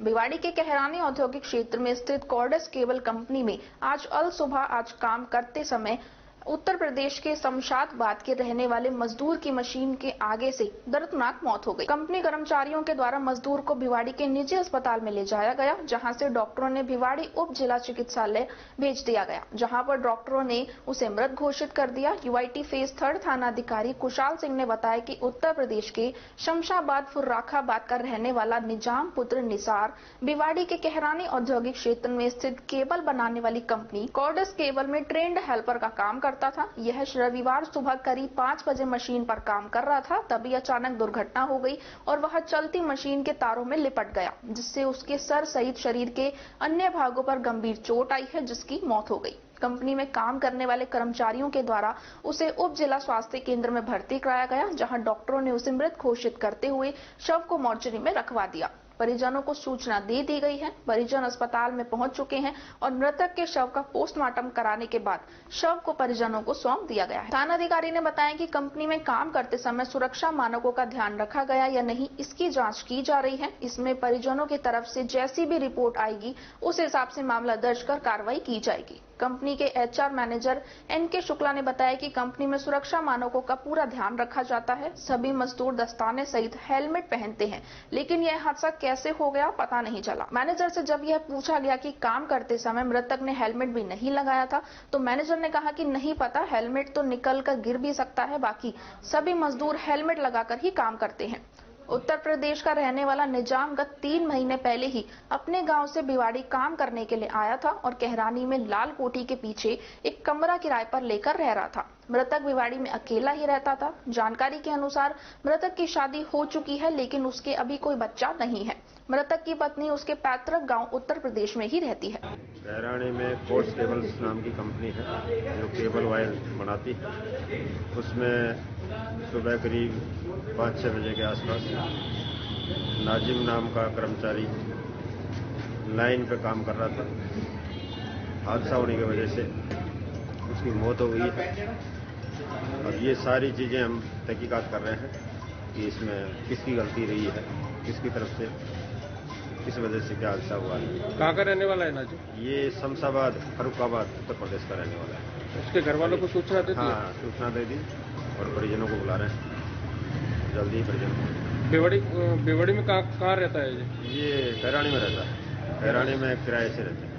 भिवाड़ी के कहरानी औद्योगिक क्षेत्र में स्थित कॉर्डस केबल कंपनी में आज काम करते समय उत्तर प्रदेश के शमशाबाद के रहने वाले मजदूर की मशीन के आगे से दर्दनाक मौत हो गई। कंपनी कर्मचारियों के द्वारा मजदूर को भिवाड़ी के निजी अस्पताल में ले जाया गया, जहां से डॉक्टरों ने भिवाड़ी उप जिला चिकित्सालय भेज दिया गया, जहां पर डॉक्टरों ने उसे मृत घोषित कर दिया। यूआईटी फेज 3 थाना अधिकारी कुशाल सिंह ने बताया कि उत्तर प्रदेश के शमशाबाद फुर्राखाबाद का रहने वाला निजाम पुत्र निसार भिवाड़ी के कहरानी औद्योगिक क्षेत्र में स्थित केबल बनाने वाली कंपनी कॉर्डस केबल में ट्रेंड हेल्पर का काम करता था। यह रविवार सुबह करीब 5 बजे मशीन पर काम कर रहा था, तभी अचानक दुर्घटना हो गई और वह चलती मशीन के तारों में लिपट गया, जिससे उसके सर सहित शरीर के अन्य भागों पर गंभीर चोट आई है, जिसकी मौत हो गई। कंपनी में काम करने वाले कर्मचारियों के द्वारा उसे उप जिला स्वास्थ्य केंद्र में भर्ती कराया गया, जहां डॉक्टरों ने उसे मृत घोषित करते हुए शव को मोर्चरी में रखवा दिया। परिजनों को सूचना दे दी गई है। परिजन अस्पताल में पहुंच चुके हैं और मृतक के शव का पोस्टमार्टम कराने के बाद शव को परिजनों को सौंप दिया गया है। थानाधिकारी ने बताया कि कंपनी में काम करते समय सुरक्षा मानकों का ध्यान रखा गया या नहीं, इसकी जांच की जा रही है। इसमें परिजनों की तरफ से जैसी भी रिपोर्ट आएगी उस हिसाब से मामला दर्ज कर कार्रवाई की जाएगी। कंपनी के एचआर मैनेजर एनके शुक्ला ने बताया कि कंपनी में सुरक्षा मानकों का पूरा ध्यान रखा जाता है। सभी मजदूर दस्ताने सहित हेलमेट पहनते हैं, लेकिन यह हादसा कैसे हो गया पता नहीं चला। मैनेजर से जब यह पूछा गया कि काम करते समय मृतक ने हेलमेट भी नहीं लगाया था, तो मैनेजर ने कहा कि नहीं पता, हेलमेट तो निकल कर गिर भी सकता है, बाकी सभी मजदूर हेलमेट लगाकर ही काम करते हैं। उत्तर प्रदेश का रहने वाला निजाम गत 3 महीने पहले ही अपने गांव से भिवाड़ी काम करने के लिए आया था और कहरानी में लाल कोठी के पीछे एक कमरा किराए पर लेकर रह रहा था। मृतक भिवाड़ी में अकेला ही रहता था। जानकारी के अनुसार मृतक की शादी हो चुकी है, लेकिन उसके अभी कोई बच्चा नहीं है। मृतक की पत्नी उसके पैतृक गांव उत्तर प्रदेश में ही रहती है। कहरानी में कोर्स केबल्स नाम की कंपनी है जो केबल वायर बनाती है। उसमें सुबह करीब 5-6 बजे के आसपास नाजिम नाम का कर्मचारी लाइन पे काम कर रहा था। हादसा होने की वजह से उसकी मौत हो गई है। अब ये सारी चीजें हम तहकीकात कर रहे हैं कि इसमें किसकी गलती रही है, किसकी तरफ से, किस वजह से क्या हादसा हुआ है। कहाँ का रहने वाला है नाजिम? ये शमशाबाद फर्रुखाबाद उत्तर प्रदेश का रहने वाला है। उसके घर वालों को सूचना दे दी? हाँ, सूचना दे दी और परिजनों को बुला रहे हैं, जल्दी ही परिजन। भिवाड़ी में कहाँ रहता है ये कहरानी में रहता है। कहरानी में किराए से रहते हैं।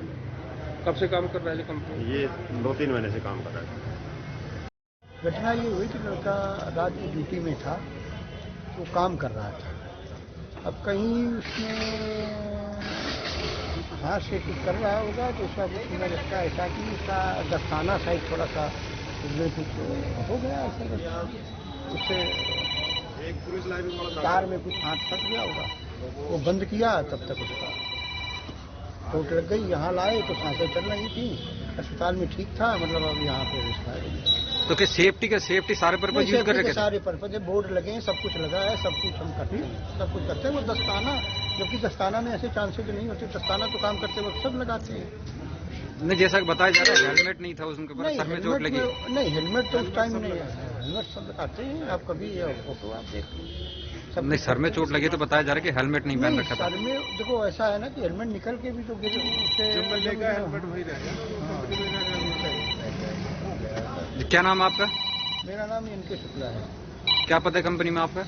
कब से काम कर रहा है कंपनी? ये 2-3 महीने से काम कर रहा है। घटना ये हुई कि लड़का रात की ड्यूटी में था, वो काम कर रहा था। अब कहीं उसने हाथ से कुछ कर रहा होगा तो उसका कुछ मुझे लगता है ऐसा कि उसका दस्ताना साइड थोड़ा सा उसमें कुछ हो गया, ऐसा उससे तार में कुछ हाथ फंस गया होगा। वो बंद किया, तब तक उसका चोट लग गई। यहाँ लाए तो सांसें चल रही थी, अस्पताल में ठीक था, मतलब अब यहाँ पे एक्सपायर। तो क्या सेफ्टी सारे पर्पज यूज कर रहे हैं? सारे पर्पज है, बोर्ड लगे हैं, सब कुछ लगा है, सब कुछ हम करते हैं, सब कुछ करते हैं। वो दस्ताना, जबकि दस्ताना में ऐसे चांसेज नहीं होते, दस्ताना तो काम करते वक्त सब लगाते हैं। नहीं, जैसा बताया जा रहा है हेलमेट नहीं था उनके ऊपर, सर में चोट लगी। नहीं, हेलमेट तो उस टाइम नहीं है, हेलमेट सब लगाते हैं। आप कभी फोटो आप देख लीजिए। नहीं, सर में चोट लगी तो बताया जा रहा है कि हेलमेट नहीं पहन रखा था। सर में देखो ऐसा है ना कि हेलमेट निकल के भी तो गिर क्या नाम है आपका? मेरा नाम एनके शुक्ला है। क्या पता है कंपनी में आपका?